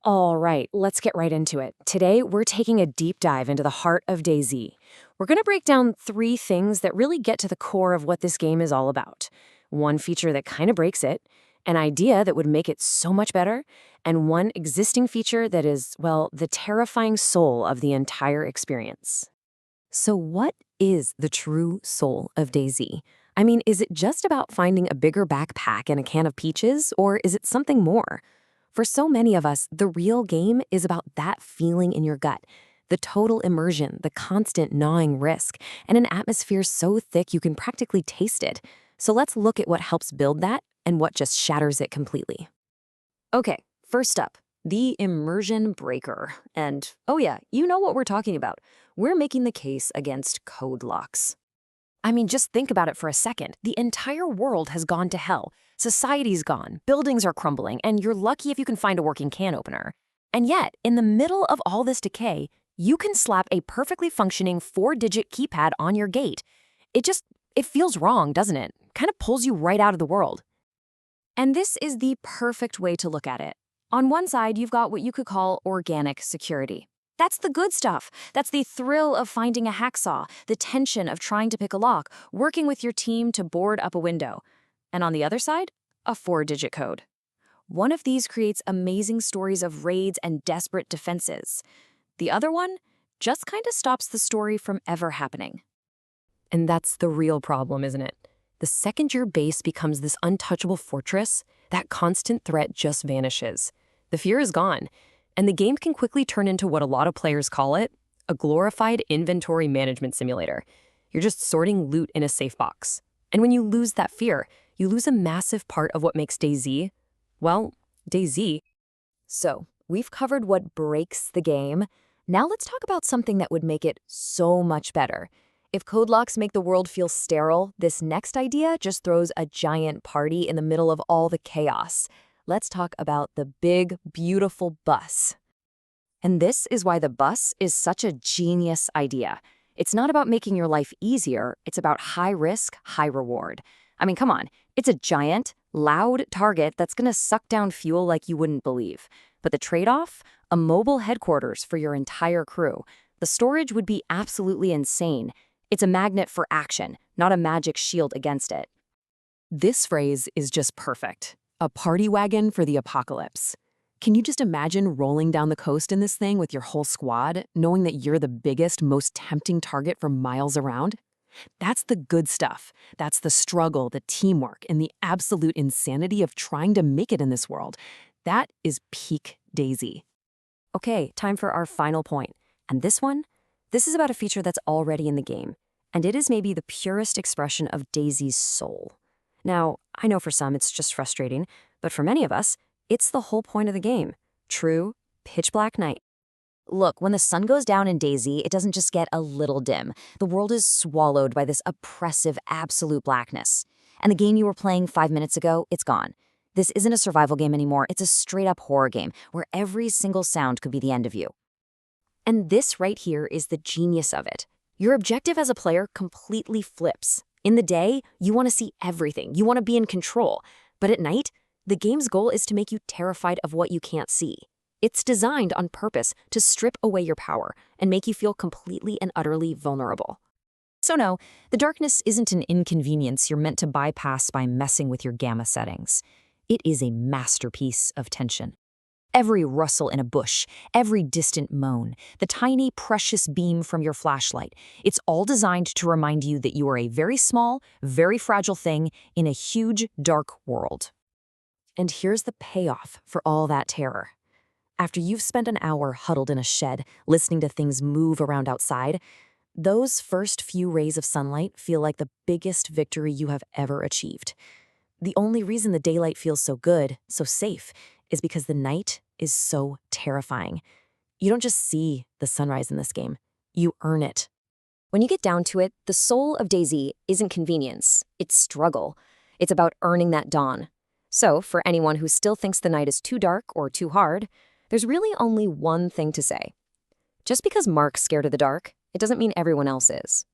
All right, let's get right into it. Today, we're taking a deep dive into the heart of DayZ. We're going to break down 3 things that really get to the core of what this game is all about. One feature that kind of breaks it, an idea that would make it so much better, and one existing feature that is, well, the terrifying soul of the entire experience. So what is the true soul of DayZ? I mean, is it just about finding a bigger backpack and a can of peaches, or is it something more? For so many of us, the real game is about that feeling in your gut, the total immersion, the constant gnawing risk, and an atmosphere so thick you can practically taste it. So let's look at what helps build that and what just shatters it completely. Okay, first up, the immersion breaker. And oh yeah, you know what we're talking about. We're making the case against code locks. I mean, just think about it for a second. The entire world has gone to hell. Society's gone, buildings are crumbling, and you're lucky if you can find a working can opener. And yet, in the middle of all this decay, you can slap a perfectly functioning 4-digit keypad on your gate. It feels wrong, doesn't it? Kind of pulls you right out of the world. And this is the perfect way to look at it. On one side, you've got what you could call organic security. That's the good stuff. That's the thrill of finding a hacksaw, the tension of trying to pick a lock, working with your team to board up a window. And on the other side, a 4-digit code. One of these creates amazing stories of raids and desperate defenses. The other one just kind of stops the story from ever happening. And that's the real problem, isn't it? The second your base becomes this untouchable fortress, that constant threat just vanishes. The fear is gone. And the game can quickly turn into what a lot of players call it, a glorified inventory management simulator. You're just sorting loot in a safe box. And when you lose that fear, you lose a massive part of what makes DayZ, well, DayZ. So, we've covered what breaks the game. Now let's talk about something that would make it so much better. If code locks make the world feel sterile, this next idea just throws a giant party in the middle of all the chaos. Let's talk about the big, beautiful bus. And this is why the bus is such a genius idea. It's not about making your life easier, it's about high risk, high reward. I mean, come on, it's a giant, loud target that's gonna suck down fuel like you wouldn't believe. But the trade-off? A mobile headquarters for your entire crew. The storage would be absolutely insane. It's a magnet for action, not a magic shield against it. This phrase is just perfect. A party wagon for the apocalypse. Can you just imagine rolling down the coast in this thing with your whole squad, knowing that you're the biggest, most tempting target for miles around? That's the good stuff. That's the struggle, the teamwork, and the absolute insanity of trying to make it in this world. That is peak DayZ. Okay, time for our final point. And this is about a feature that's already in the game. And it is maybe the purest expression of DayZ's soul. Now, I know for some it's just frustrating, but for many of us, it's the whole point of the game. True, pitch black night. Look, when the sun goes down in DayZ, it doesn't just get a little dim. The world is swallowed by this oppressive, absolute blackness. And the game you were playing 5 minutes ago, it's gone. This isn't a survival game anymore, it's a straight-up horror game where every single sound could be the end of you. And this right here is the genius of it. Your objective as a player completely flips. In the day, you want to see everything. You want to be in control. But at night, the game's goal is to make you terrified of what you can't see. It's designed on purpose to strip away your power and make you feel completely and utterly vulnerable. So no, the darkness isn't an inconvenience you're meant to bypass by messing with your gamma settings. It is a masterpiece of tension. Every rustle in a bush, every distant moan, the tiny, precious beam from your flashlight, it's all designed to remind you that you are a very small, very fragile thing in a huge, dark world. And here's the payoff for all that terror. After you've spent an hour huddled in a shed, listening to things move around outside, those first few rays of sunlight feel like the biggest victory you have ever achieved. The only reason the daylight feels so good, so safe, is because the night is so terrifying. You don't just see the sunrise in this game, you earn it. When you get down to it, the soul of DayZ isn't convenience, it's struggle. It's about earning that dawn. So, for anyone who still thinks the night is too dark or too hard, there's really only one thing to say. Just because Mark's scared of the dark, it doesn't mean everyone else is.